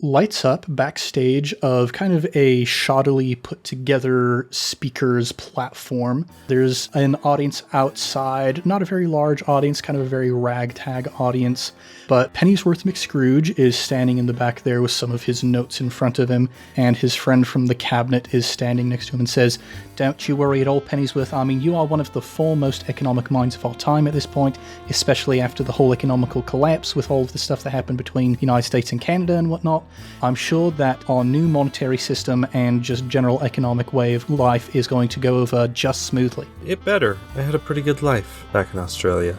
lights up backstage of kind of a shoddily put together speakers platform. There's an audience outside, not a very large audience, kind of a very ragtag audience, but Pennysworth McScrooge is standing in the back there with some of his notes in front of him, and his friend from the cabinet is standing next to him and says, "Don't you worry at all, Pennysworth. I mean, you are one of the foremost economic minds of our time at this point, especially after the whole economical collapse with all of the stuff that happened between the United States and Canada and whatnot. I'm sure that our new monetary system and just general economic way of life is going to go over just smoothly." It better. I had a pretty good life back in Australia.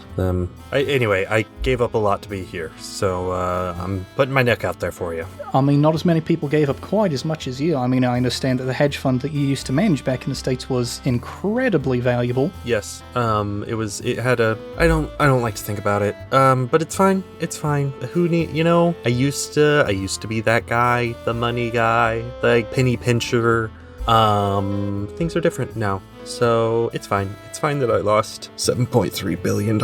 Anyway, I gave up a lot to be here, so I'm putting my neck out there for you. I mean, not as many people gave up quite as much as you. I mean, I understand that the hedge fund that you used to manage back in the States was incredibly valuable. Yes, it had a, I don't like to think about it, but it's fine, I used to be that guy, the money guy, the penny pincher. Things are different now, so it's fine. It's fine that I lost $7.3 billion.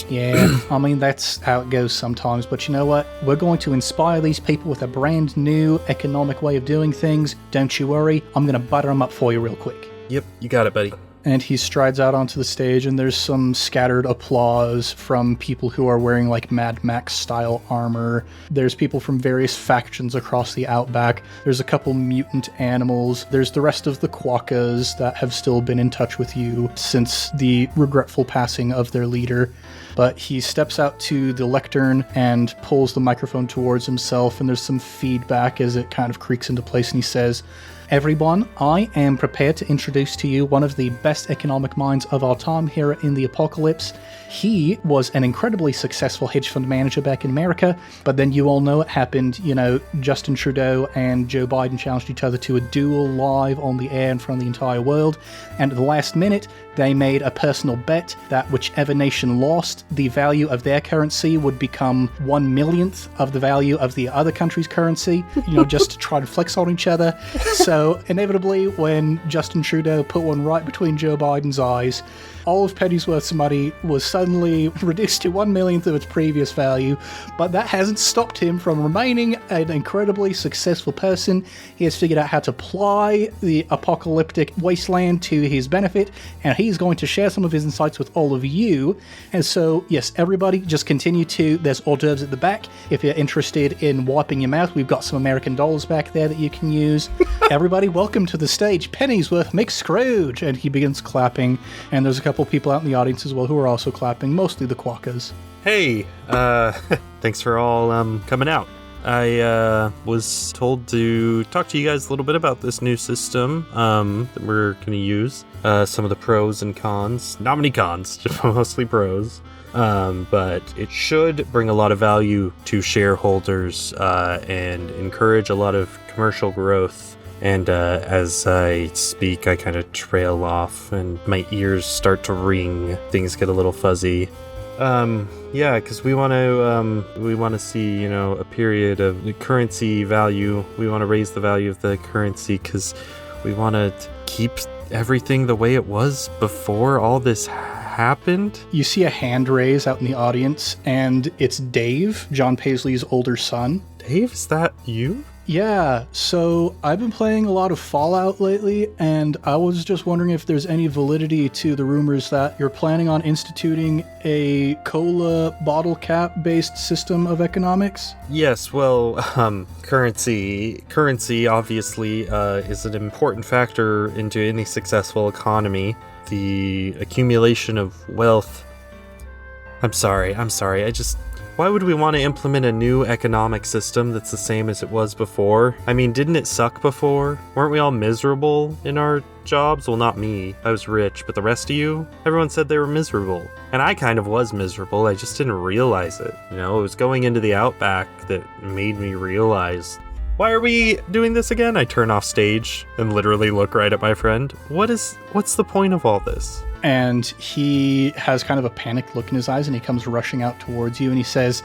Yeah, I mean, that's how it goes sometimes, but you know what? We're going to inspire these people with a brand new economic way of doing things. Don't you worry, I'm going to butter them up for you real quick. Yep, you got it, buddy. And he strides out onto the stage, and there's some scattered applause from people who are wearing like Mad Max style armor. There's people from various factions across the Outback. There's a couple mutant animals. There's the rest of the Quokkas that have still been in touch with you since the regretful passing of their leader. But he steps out to the lectern and pulls the microphone towards himself, and there's some feedback as it kind of creaks into place, and he says, "Everyone, I am prepared to introduce to you one of the best economic minds of our time here in the apocalypse. He was an incredibly successful hedge fund manager back in America, but then you all know what happened. You know, Justin Trudeau and Joe Biden challenged each other to a duel live on the air in front of the entire world, and at the last minute, they made a personal bet that whichever nation lost, the value of their currency would become 1/millionth of the value of the other country's currency, just to try to flex on each other. So, inevitably, when Justin Trudeau put one right between Joe Biden's eyes, all of Pennysworth's money was suddenly reduced to 1/millionth of its previous value, but that hasn't stopped him from remaining an incredibly successful person. He has figured out how to ply the apocalyptic wasteland to his benefit, and he's going to share some of his insights with all of you. And so, yes, everybody, just continue to, there's hors d'oeuvres at the back. If you're interested in wiping your mouth, we've got some American dollars back there that you can use. Everybody, welcome to the stage, Pennysworth McScrooge! And he begins clapping, and there's a couple people out in the audience as well who are also clapping, mostly the Quokkas. Hey, thanks for all coming out. I was told to talk to you guys a little bit about this new system that we're going to use. Some of the pros and cons. Not many cons, just mostly pros. But it should bring a lot of value to shareholders and encourage a lot of commercial growth. And as I speak, I kind of trail off and my ears start to ring. Things get a little fuzzy. Yeah, because we want to see, a period of currency value. We want to raise the value of the currency because we want to keep everything the way it was before all this happened. You see a hand raise out in the audience, and it's Dave, John Paisley's older son. Dave, is that you? Yeah, so I've been playing a lot of Fallout lately, and I was just wondering if there's any validity to the rumors that you're planning on instituting a cola bottle cap based system of economics? Yes, well, currency obviously is an important factor into any successful economy. The accumulation of wealth. I'm sorry, why would we want to implement a new economic system that's the same as it was before? I mean, didn't it suck before? Weren't we all miserable in our jobs? Well, not me. I was rich, but the rest of you? Everyone said they were miserable. And I kind of was miserable, I just didn't realize it. It was going into the Outback that made me realize, why are we doing this again? I turn off stage and literally look right at my friend. What's the point of all this? And he has kind of a panicked look in his eyes, and he comes rushing out towards you, and he says,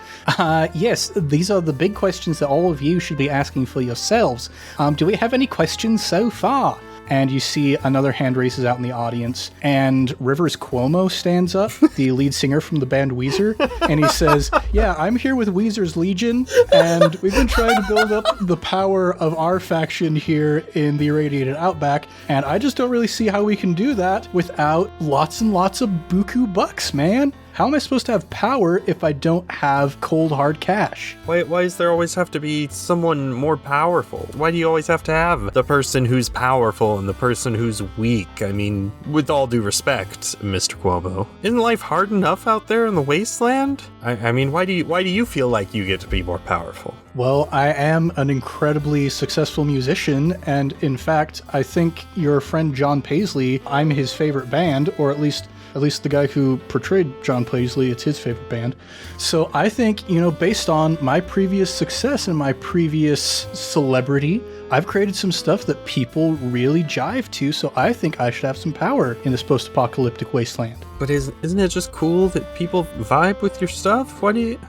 yes, these are the big questions that all of you should be asking for yourselves. Do we have any questions so far? and you see another hand raises out in the audience, and Rivers Cuomo stands up, the lead singer from the band Weezer, and he says, yeah, I'm here with Weezer's Legion, and we've been trying to build up the power of our faction here in the irradiated Outback, and I just don't really see how we can do that without lots and lots of buku bucks, man. How am I supposed to have power if I don't have cold, hard cash? Why does there always have to be someone more powerful? Why do you always have to have the person who's powerful and the person who's weak? I mean, with all due respect, Mr. Cuomo, isn't life hard enough out there in the wasteland? I mean, why do you feel like you get to be more powerful? Well, I am an incredibly successful musician, and in fact, I think your friend John Paisley, I'm his favorite band, or at least the guy who portrayed John Paisley, it's his favorite band. So I think, based on my previous success and my previous celebrity, I've created some stuff that people really jive to, so I think I should have some power in this post-apocalyptic wasteland. But isn't it just cool that people vibe with your stuff? Why do you...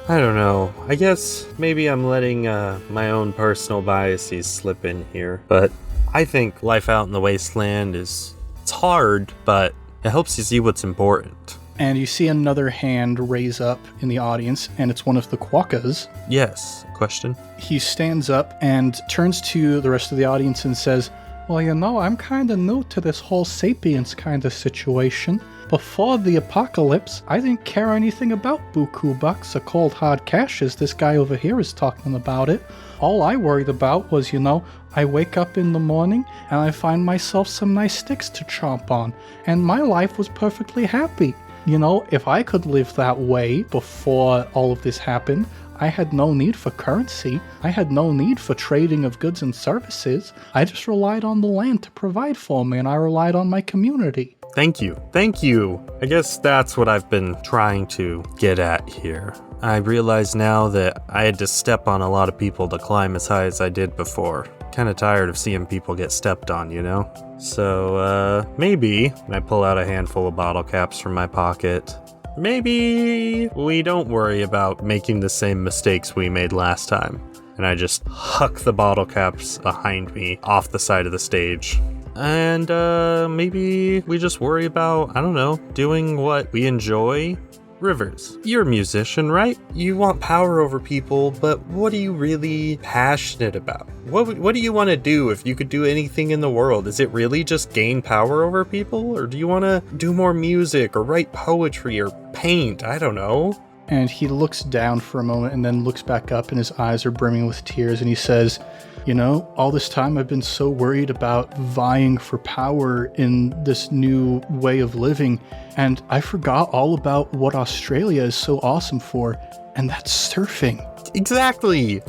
I don't know. I guess maybe I'm letting my own personal biases slip in here, but I think life out in the wasteland it's hard, but it helps you see what's important. And you see another hand raise up in the audience, and it's one of the Quokkas. Yes, question? He stands up and turns to the rest of the audience and says, well, I'm kind of new to this whole sapiens kind of situation. Before the apocalypse, I didn't care anything about buku bucks or cold hard cash as this guy over here is talking about it. All I worried about was, I wake up in the morning and I find myself some nice sticks to chomp on, and my life was perfectly happy. If I could live that way before all of this happened, I had no need for currency. I had no need for trading of goods and services. I just relied on the land to provide for me, and I relied on my community. Thank you. I guess that's what I've been trying to get at here. I realize now that I had to step on a lot of people to climb as high as I did before. Kind of tired of seeing people get stepped on, So, maybe, I pull out a handful of bottle caps from my pocket. Maybe we don't worry about making the same mistakes we made last time. And I just huck the bottle caps behind me off the side of the stage. And, maybe we just worry about, doing what we enjoy. Rivers, you're a musician, right? You want power over people, but what are you really passionate about? What do you want to do if you could do anything in the world? Is it really just gain power over people? Or do you want to do more music or write poetry or paint? I don't know. And he looks down for a moment and then looks back up, and his eyes are brimming with tears, and he says, all this time I've been so worried about vying for power in this new way of living, and I forgot all about what Australia is so awesome for, and that's surfing. Exactly.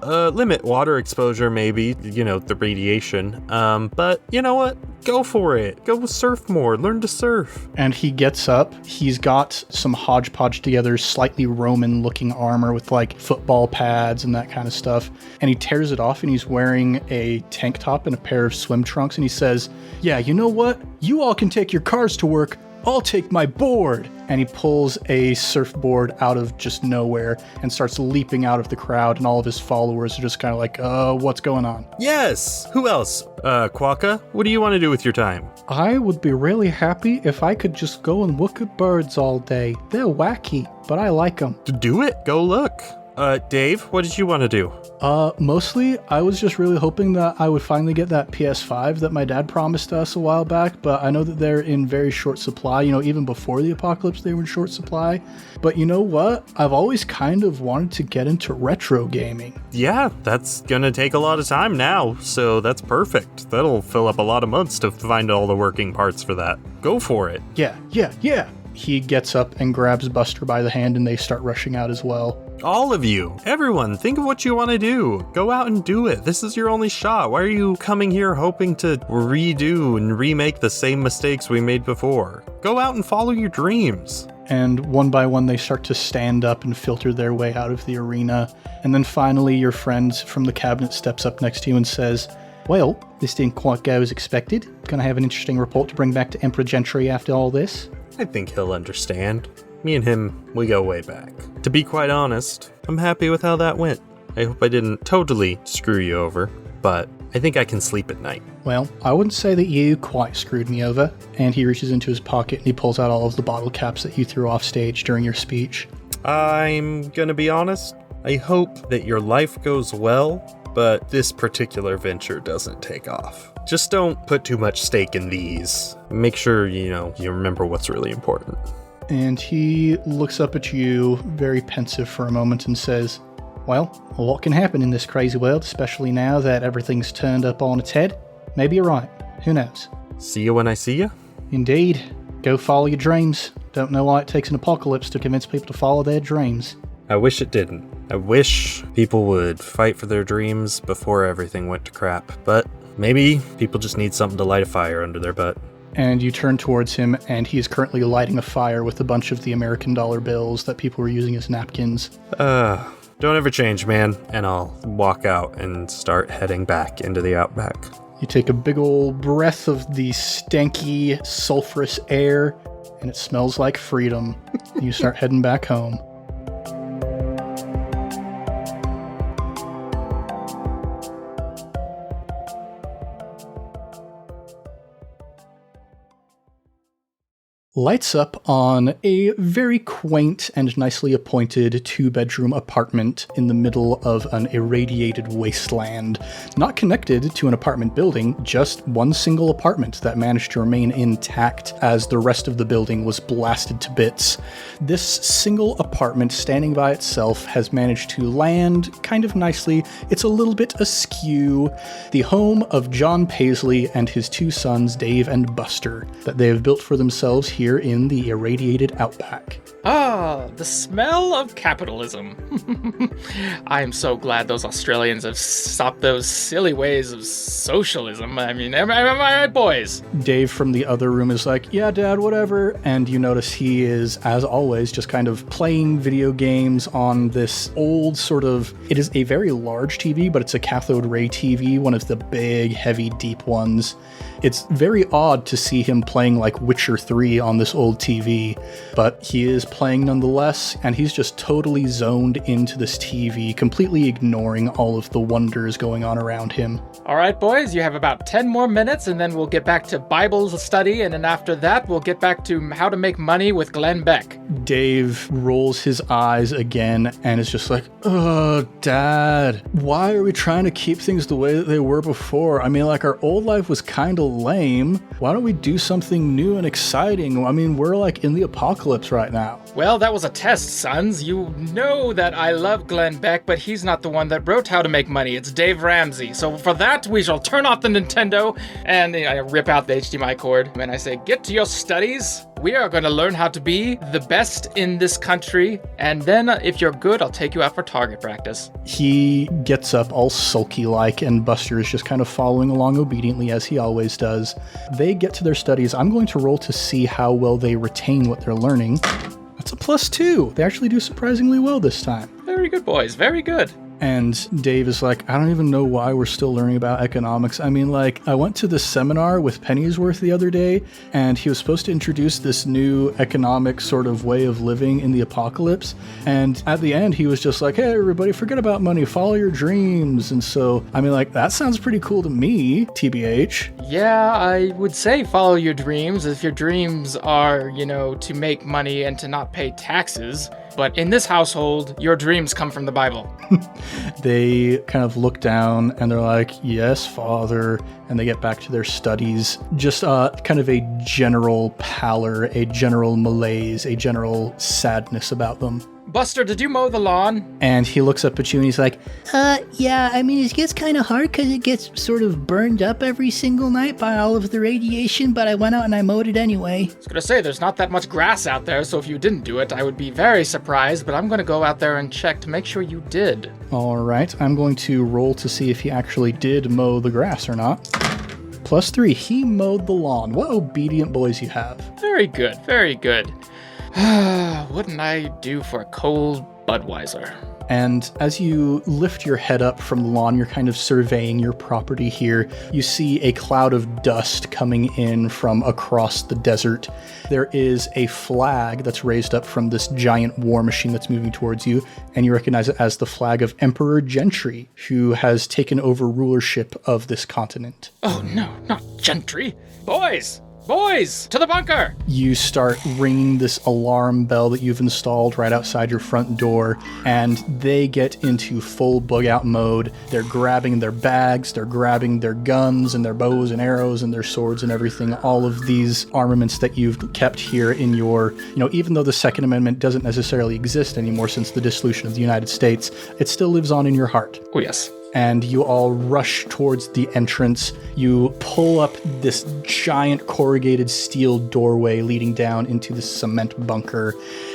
Limit water exposure, maybe, the radiation. But you know what? Go for it. Go surf more. Learn to surf. And he gets up. He's got some hodgepodge together, slightly Roman looking armor with football pads and that kind of stuff. And he tears it off, and he's wearing a tank top and a pair of swim trunks. And he says, yeah, you know what? You all can take your cars to work. I'll take my board. And he pulls a surfboard out of just nowhere and starts leaping out of the crowd, and all of his followers are just kind of what's going on? Yes! Who else? Quokka, what do you want to do with your time? I would be really happy if I could just go and look at birds all day. They're wacky, but I like them. Do it. Go look. Dave, what did you want to do? Mostly, I was just really hoping that I would finally get that PS5 that my dad promised us a while back, but I know that they're in very short supply. Even before the apocalypse, they were in short supply. But you know what? I've always kind of wanted to get into retro gaming. Yeah, that's gonna take a lot of time now, so that's perfect. That'll fill up a lot of months to find all the working parts for that. Go for it. Yeah. He gets up and grabs Buster by the hand, and they start rushing out as well. All of you, everyone, think of what you want to do. Go out and do it. This is your only shot. Why are you coming here hoping to redo and remake the same mistakes we made before? Go out and follow your dreams. And one by one, they start to stand up and filter their way out of the arena. And then finally, your friend from the cabinet steps up next to you and says, well, this didn't quite go as expected. Gonna have an interesting report to bring back to Emperor Jentry after all this. I think he'll understand. Me and him, we go way back. To be quite honest, I'm happy with how that went. I hope I didn't totally screw you over, but I think I can sleep at night. Well, I wouldn't say that you quite screwed me over. And he reaches into his pocket and he pulls out all of the bottle caps that you threw off stage during your speech. I'm gonna be honest. I hope that your life goes well, but this particular venture doesn't take off. Just don't put too much stake in these. Make sure, you remember what's really important. And he looks up at you, very pensive for a moment, and says, well, what can happen in this crazy world, especially now that everything's turned up on its head? Maybe you're right. Who knows? See you when I see you? Indeed. Go follow your dreams. Don't know why it takes an apocalypse to convince people to follow their dreams. I wish it didn't. I wish people would fight for their dreams before everything went to crap. But maybe people just need something to light a fire under their butt. And you turn towards him, and he is currently lighting a fire with a bunch of the American dollar bills that people were using as napkins. Don't ever change, man. And I'll walk out and start heading back into the Outback. You take a big old breath of the stanky, sulfurous air, and it smells like freedom. You start heading back home. Lights up on a very quaint and nicely appointed 2-bedroom apartment in the middle of an irradiated wasteland. Not connected to an apartment building, just one single apartment that managed to remain intact as the rest of the building was blasted to bits. This single apartment standing by itself has managed to land kind of nicely. It's a little bit askew. The home of John Paisley and his 2 sons, Dave and Buster, that they have built for themselves here in the irradiated Outback. Ah, the smell of capitalism. I am so glad those Australians have stopped those silly ways of socialism. I mean, am I right, boys? Dave from the other room is like, yeah, Dad, whatever. And you notice he is, as always, just kind of playing video games on this old sort of... It is a very large TV, but it's a cathode ray TV, one of the big, heavy, deep ones. It's very odd to see him playing like Witcher 3 on this old TV, but he is playing nonetheless, and he's just totally zoned into this TV, completely ignoring all of the wonders going on around him. All right, boys, you have about 10 more minutes, and then we'll get back to Bible study, and then after that, we'll get back to how to make money with Glenn Beck. Dave rolls his eyes again and is just like, oh, Dad, why are we trying to keep things the way that they were before? I mean, like, our old life was kind of lame. Why don't we do something new and exciting? I mean, we're like in the apocalypse right now. Well, that was a test, sons. You know that I love Glenn Beck, but he's not the one that wrote How to Make Money. It's Dave Ramsey. So for that, we shall turn off the Nintendo, and I rip out the HDMI cord, and I say, get to your studies. We are going to learn how to be the best in this country, and then if you're good, I'll take you out for target practice. He gets up all sulky-like, and Buster is just kind of following along obediently as he always does. They get to their studies. I'm going to roll to see how well they retain what they're learning. That's a +2. They actually do surprisingly well this time. Very good, boys. Very good. And Dave is like, I don't even know why we're still learning about economics. I mean, like, I went to this seminar with Pennysworth the other day, and he was supposed to introduce this new economic sort of way of living in the apocalypse. And at the end, he was just like, hey, everybody, forget about money, follow your dreams. And so, I mean, like, that sounds pretty cool to me, TBH. Yeah, I would say follow your dreams if your dreams are, to make money and to not pay taxes. But in this household, your dreams come from the Bible. They kind of look down and they're like, yes, Father. And they get back to their studies. Just kind of a general pallor, a general malaise, a general sadness about them. Buster, did you mow the lawn? And he looks up at you and he's like, yeah, I mean, it gets kind of hard because it gets sort of burned up every single night by all of the radiation, but I went out and I mowed it anyway. I was going to say, there's not that much grass out there, so if you didn't do it, I would be very surprised, but I'm going to go out there and check to make sure you did. All right, I'm going to roll to see if he actually did mow the grass or not. +3, he mowed the lawn. What obedient boys you have. Very good, very good. Wouldn't I do for a cold Budweiser? And as you lift your head up from the lawn, you're kind of surveying your property here. You see a cloud of dust coming in from across the desert. There is a flag that's raised up from this giant war machine that's moving towards you, and you recognize it as the flag of Emperor Jentry, who has taken over rulership of this continent. Oh no, not Jentry. Boys, to the bunker! You start ringing this alarm bell that you've installed right outside your front door, and they get into full bug-out mode. They're grabbing their bags, they're grabbing their guns and their bows and arrows and their swords and everything, all of these armaments that you've kept here in your, even though the Second Amendment doesn't necessarily exist anymore since the dissolution of the United States, it still lives on in your heart. Oh yes. And you all rush towards the entrance. You pull up this giant corrugated steel doorway leading down into the cement bunker.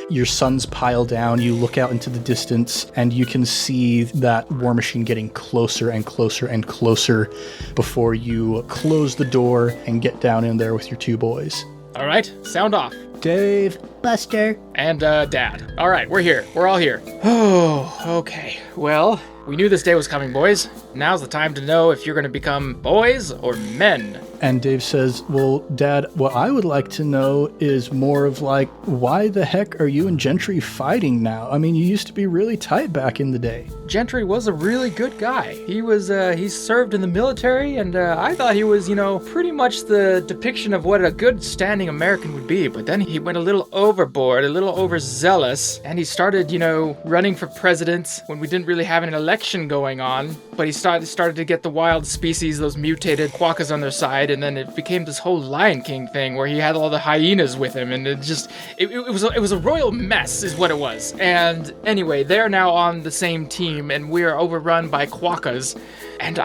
Your sons pile down. You look out into the distance, and you can see that war machine getting closer and closer and closer before you close the door and get down in there with your two boys. All right, sound off. Dave. Buster. And Dad. All right, we're here. We're all here. Oh, okay. Well, we knew this day was coming, boys. Now's the time to know if you're going to become boys or men. And Dave says, well, Dad, what I would like to know is more of like, why the heck are you and Jentry fighting now? I mean, you used to be really tight back in the day. Jentry was a really good guy. He served in the military, and I thought he was, pretty much the depiction of what a good standing American would be. But then he went a little overboard, a little overzealous, and he started, running for president when we didn't really have an election going on. But he started to get the wild species, those mutated Quokkas on their side, and then it became this whole Lion King thing where he had all the hyenas with him, and it was a royal mess is what it was. And anyway, they're now on the same team, and we're overrun by Quokkas, and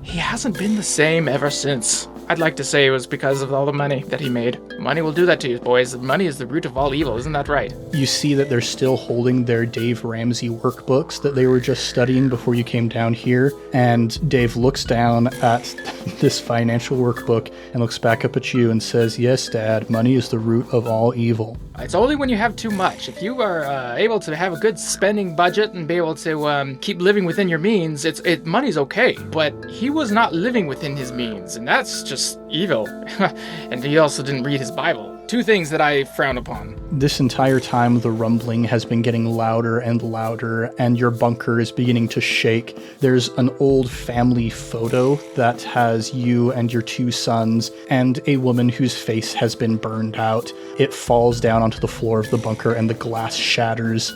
he hasn't been the same ever since. I'd like to say it was because of all the money that he made. Money will do that to you, boys. Money is the root of all evil, isn't that right? You see that they're still holding their Dave Ramsey workbooks that they were just studying before you came down here. And Dave looks down at this financial workbook and looks back up at you and says, yes, Dad, money is the root of all evil. It's only when you have too much. If you are able to have a good spending budget and be able to keep living within your means, money's okay. But he was not living within his means, and that's just evil. And he also didn't read his Bible. Two things that I frown upon. This entire time, the rumbling has been getting louder and louder, and your bunker is beginning to shake. There's an old family photo that has you and your two sons and a woman whose face has been burned out. It falls down onto the floor of the bunker, and the glass shatters.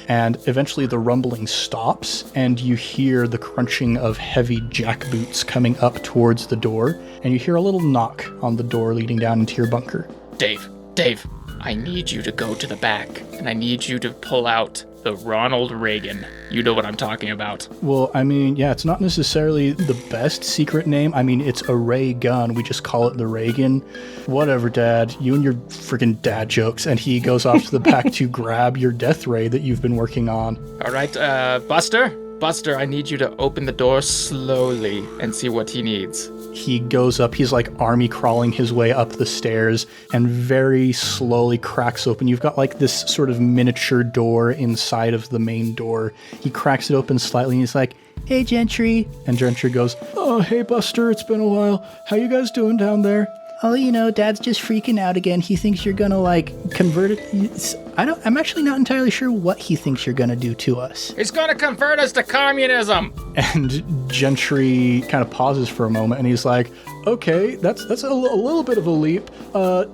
And eventually the rumbling stops, and you hear the crunching of heavy jackboots coming up towards the door, and you hear a little knock on the door leading down into your bunker. Dave, I need you to go to the back, and I need you to pull out the Ronald Reagan. You know what I'm talking about. Well, I mean, yeah, it's not necessarily the best secret name. I mean, it's a ray gun. We just call it the Reagan. Whatever, Dad. You and your freaking dad jokes. And he goes off to the back to grab your death ray that you've been working on. All right, Buster, I need you to open the door slowly and see what he needs. He goes up, he's like army crawling his way up the stairs and very slowly cracks open. You've got like this sort of miniature door inside of the main door. He cracks it open slightly and he's like, hey, Jentry. And Jentry goes, oh, hey, Buster, it's been a while. How you guys doing down there? Oh, Dad's just freaking out again. He thinks you're gonna, convert it. I'm actually not entirely sure what he thinks you're gonna do to us. He's gonna convert us to communism! And Jentry kind of pauses for a moment, and he's like, okay, that's a little bit of a leap.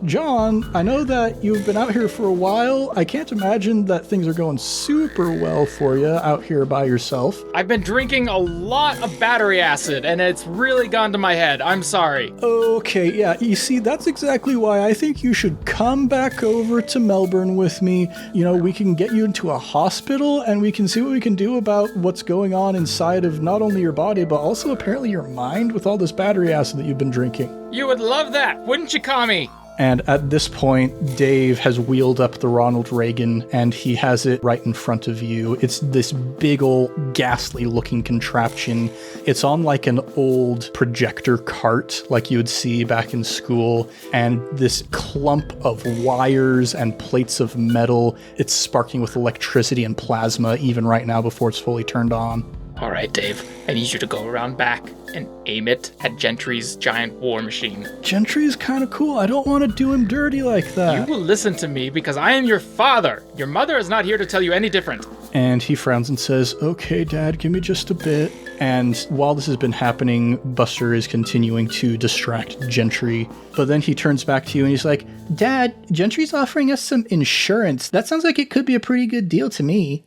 John, I know that you've been out here for a while. I can't imagine that things are going super well for you out here by yourself. I've been drinking a lot of battery acid, and it's really gone to my head. I'm sorry. Okay, yeah, you see, that's exactly why I think you should come back over to Melbourne with me. We can get you into a hospital, and we can see what we can do about what's going on inside of not only your body, but also apparently your mind with all this battery acid that you've been drinking. You would love that, wouldn't you, Kami? And at this point, Dave has wheeled up the Ronald Reagan, and he has it right in front of you. It's this big old ghastly-looking contraption. It's on like an old projector cart, like you would see back in school, and this clump of wires and plates of metal. It's sparking with electricity and plasma even right now before it's fully turned on. All right, Dave, I need you to go around back and aim it at Gentry's giant war machine. Gentry's kind of cool. I don't want to do him dirty like that. You will listen to me because I am your father. Your mother is not here to tell you any different. And he frowns and says, okay, Dad, give me just a bit. And while this has been happening, Buster is continuing to distract Jentry. But then he turns back to you and he's like, Dad, Gentry's offering us some insurance. That sounds like it could be a pretty good deal to me.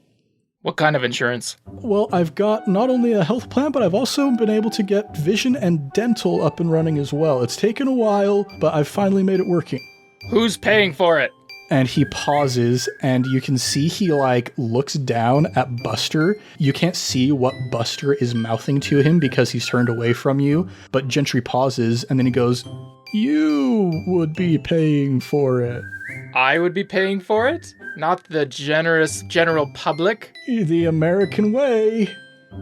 What kind of insurance? Well, I've got not only a health plan, but I've also been able to get vision and dental up and running as well. It's taken a while, but I've finally made it working. Who's paying for it? And he pauses, and you can see he, looks down at Buster. You can't see what Buster is mouthing to him because he's turned away from you, but Jentry pauses, and then he goes, you would be paying for it. I would be paying for it? Not the generous general public? The American way.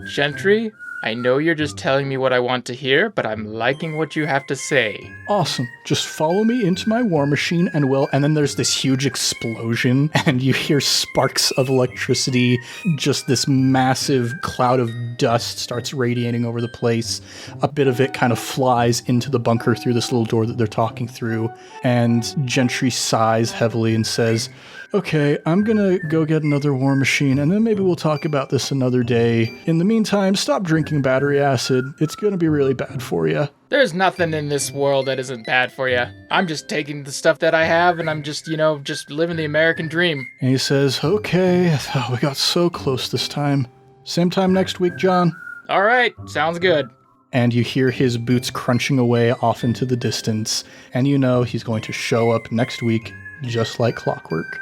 Jentry, I know you're just telling me what I want to hear, but I'm liking what you have to say. Awesome. Just follow me into my war machine and then there's this huge explosion and you hear sparks of electricity. Just this massive cloud of dust starts radiating over the place. A bit of it kind of flies into the bunker through this little door that they're talking through. And Jentry sighs heavily and says, okay, I'm gonna go get another war machine, and then maybe we'll talk about this another day. In the meantime, stop drinking battery acid. It's gonna be really bad for you. There's nothing in this world that isn't bad for you. I'm just taking the stuff that I have, and I'm just, just living the American dream. And he says, okay, we got so close this time. Same time next week, John. All right, sounds good. And you hear his boots crunching away off into the distance, and you know he's going to show up next week just like clockwork.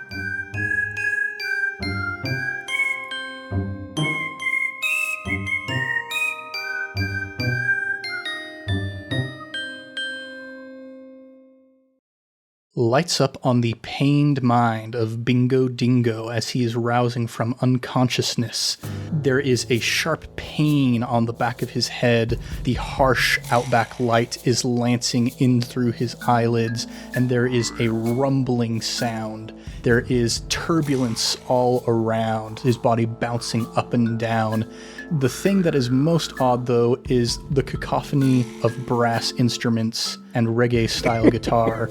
Lights up on the pained mind of Bingo Dingo as he is rousing from unconsciousness. There is a sharp pain on the back of his head. The harsh Outback light is lancing in through his eyelids, and there is a rumbling sound. There is turbulence all around, his body bouncing up and down. The thing that is most odd, though, is the cacophony of brass instruments and reggae-style guitar.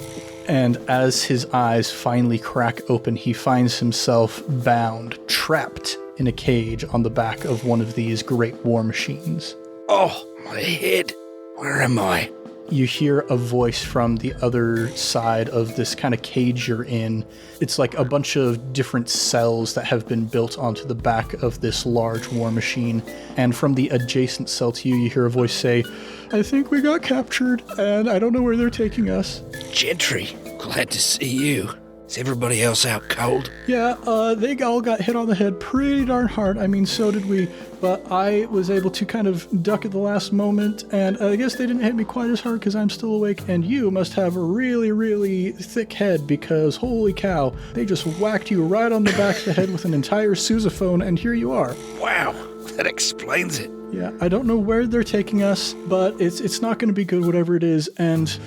And as his eyes finally crack open, he finds himself bound, trapped in a cage on the back of one of these great war machines. Oh, my head. Where am I? You hear a voice from the other side of this kind of cage you're in. It's like a bunch of different cells that have been built onto the back of this large war machine. And from the adjacent cell to you, you hear a voice say, I think we got captured, and I don't know where they're taking us. Gentry, glad to see you. Is everybody else out cold? Yeah, they all got hit on the head pretty darn hard. I mean, so did we. But I was able to kind of duck at the last moment, and I guess they didn't hit me quite as hard because I'm still awake, and you must have a really, really thick head because, holy cow, they just whacked you right on the back of the head with an entire sousaphone, and here you are. Wow, that explains it. Yeah, I don't know where they're taking us, but it's not going to be good, whatever it is, and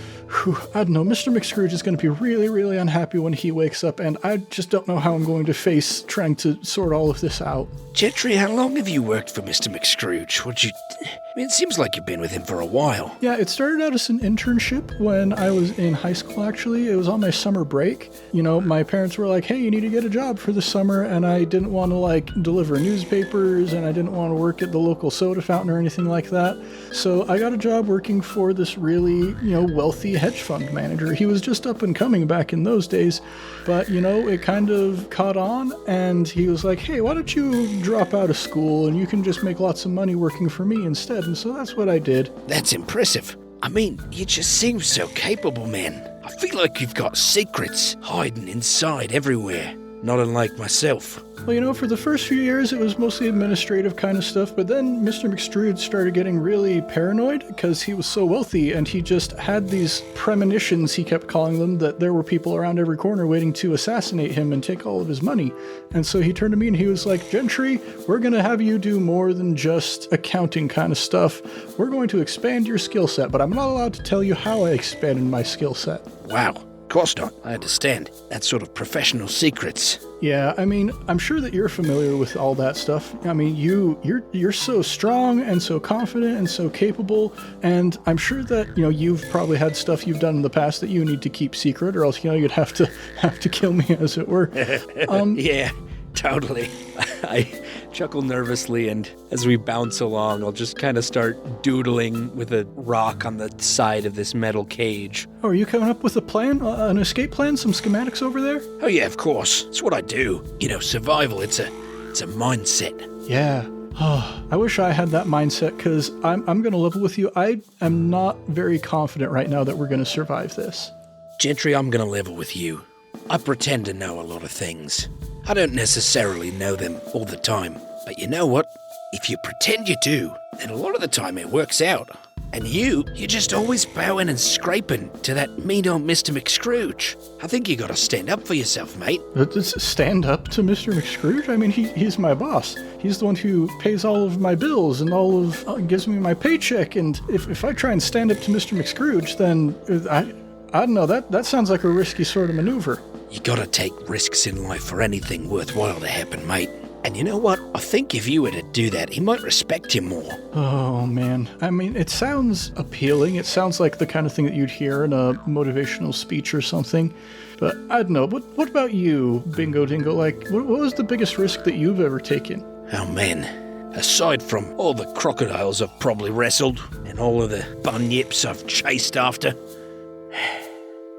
I don't know, Mr. McScrooge is going to be really, really unhappy when he wakes up, and I just don't know how I'm going to face trying to sort all of this out. Gentry, how long have you worked for Mr. McScrooge? It seems like you've been with him for a while. Yeah, it started out as an internship when I was in high school, actually. It was on my summer break. You know, my parents were like, hey, you need to get a job for the summer, and I didn't want to, deliver newspapers, and I didn't want to work at the local soda fountain or anything like that. So I got a job working for this really, wealthy hedge fund manager. He was just up and coming back in those days, but, it kind of caught on, and he was like, hey, why don't you drop out of school, and you can just make lots of money working for me instead. And so that's what I did. That's impressive. You just seem so capable, man. I feel like you've got secrets hiding inside everywhere. Not unlike myself. Well, for the first few years, it was mostly administrative kind of stuff, but then Mr. McScrooge started getting really paranoid because he was so wealthy, and he just had these premonitions, he kept calling them, that there were people around every corner waiting to assassinate him and take all of his money. And so he turned to me and he was like, Jentry, we're going to have you do more than just accounting kind of stuff. We're going to expand your skill set, but I'm not allowed to tell you how I expanded my skill set. Wow. Of course not. I understand. That's sort of professional secrets. Yeah, I'm sure that you're familiar with all that stuff. You're so strong and so confident and so capable, and I'm sure that, you've probably had stuff you've done in the past that you need to keep secret, or else, you'd have to kill me, as it were. Yeah, totally. I chuckle nervously, and as we bounce along, I'll just kind of start doodling with a rock on the side of this metal cage. Oh, are you coming up with a plan? An escape plan? Some schematics over there? Oh yeah, of course. It's what I do. Survival, it's a mindset. Yeah. Oh, I wish I had that mindset, because I'm going to level with you. I am not very confident right now that we're going to survive this. Jentry, I'm going to level with you. I pretend to know a lot of things. I don't necessarily know them all the time. But you know what? If you pretend you do, then a lot of the time it works out. And you're just always bowing and scraping to that mean old Mr. McScrooge. I think you gotta stand up for yourself, mate. Stand up to Mr. McScrooge? He's my boss. He's the one who pays all of my bills and gives me my paycheck. And if I try and stand up to Mr. McScrooge, then I don't know, that sounds like a risky sort of maneuver. You gotta take risks in life for anything worthwhile to happen, mate. And you know what? I think if you were to do that, he might respect you more. Oh, man. It sounds appealing. It sounds like the kind of thing that you'd hear in a motivational speech or something. But I don't know. What about you, Bingo Dingo? What was the biggest risk that you've ever taken? Oh, man. Aside from all the crocodiles I've probably wrestled and all of the bunyips I've chased after,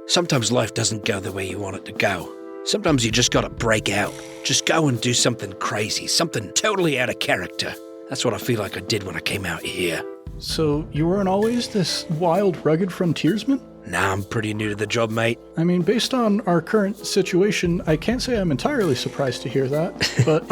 sometimes life doesn't go the way you want it to go. Sometimes you just gotta break out. Just go and do something crazy, something totally out of character. That's what I feel like I did when I came out here. So you weren't always this wild, rugged frontiersman? Nah, I'm pretty new to the job, mate. Based on our current situation, I can't say I'm entirely surprised to hear that. But,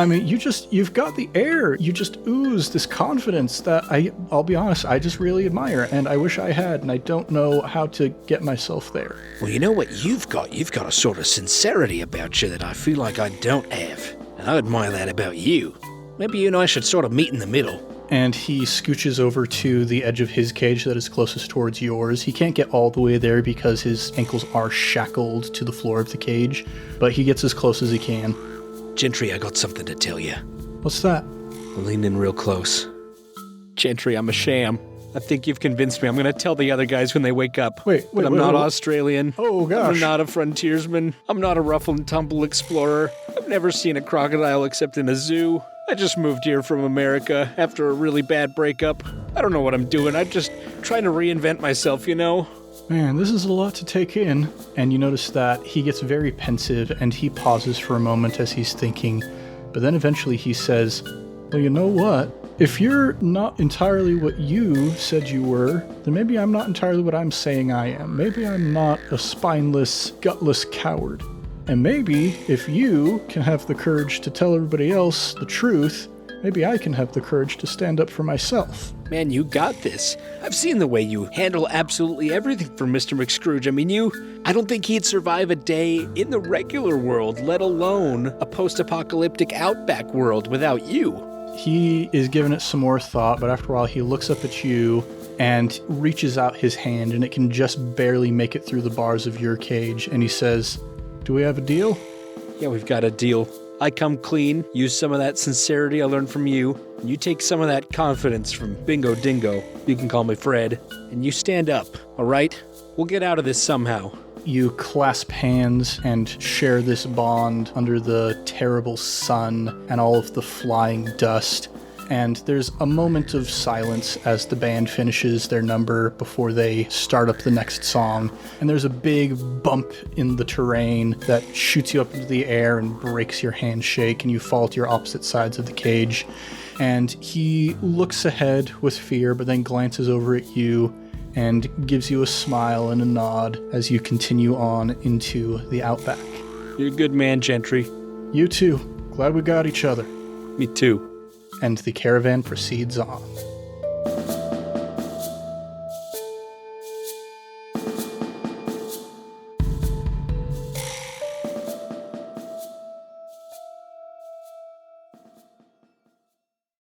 you've got the air. You just ooze this confidence that I'll be honest, I just really admire, and I wish I had, and I don't know how to get myself there. Well, you know what you've got? You've got a sort of sincerity about you that I feel like I don't have. And I admire that about you. Maybe you and I should sort of meet in the middle. And he scooches over to the edge of his cage that is closest towards yours. He can't get all the way there because his ankles are shackled to the floor of the cage, but he gets as close as he can. Gentry, I got something to tell you. What's that? Lean in real close. Gentry, I'm a sham. I think you've convinced me. I'm going to tell the other guys when they wake up. Wait, I'm not Australian. Oh, gosh. I'm not a frontiersman. I'm not a rough and tumble explorer. I've never seen a crocodile except in a zoo. I just moved here from America after a really bad breakup. I don't know what I'm doing. I'm just trying to reinvent myself, Man, this is a lot to take in. And you notice that he gets very pensive and he pauses for a moment as he's thinking. But then eventually he says, well, you know what? If you're not entirely what you said you were, then maybe I'm not entirely what I'm saying I am. Maybe I'm not a spineless, gutless coward. And maybe if you can have the courage to tell everybody else the truth, maybe I can have the courage to stand up for myself. Man, you got this. I've seen the way you handle absolutely everything for Mr. McScrooge. I don't think he'd survive a day in the regular world, let alone a post-apocalyptic Outback world without you. He is giving it some more thought, but after a while he looks up at you and reaches out his hand, and it can just barely make it through the bars of your cage, and he says, do we have a deal? Yeah, we've got a deal. I come clean, use some of that sincerity I learned from you, and you take some of that confidence from Bingo Dingo, you can call me Fred, and you stand up, all right? We'll get out of this somehow. You clasp hands and share this bond under the terrible sun and all of the flying dust. And there's a moment of silence as the band finishes their number before they start up the next song. And there's a big bump in the terrain that shoots you up into the air and breaks your handshake, and you fall to your opposite sides of the cage. And he looks ahead with fear, but then glances over at you and gives you a smile and a nod as you continue on into the Outback. You're a good man, Jentry. You too. Glad we got each other. Me too. And the caravan proceeds on.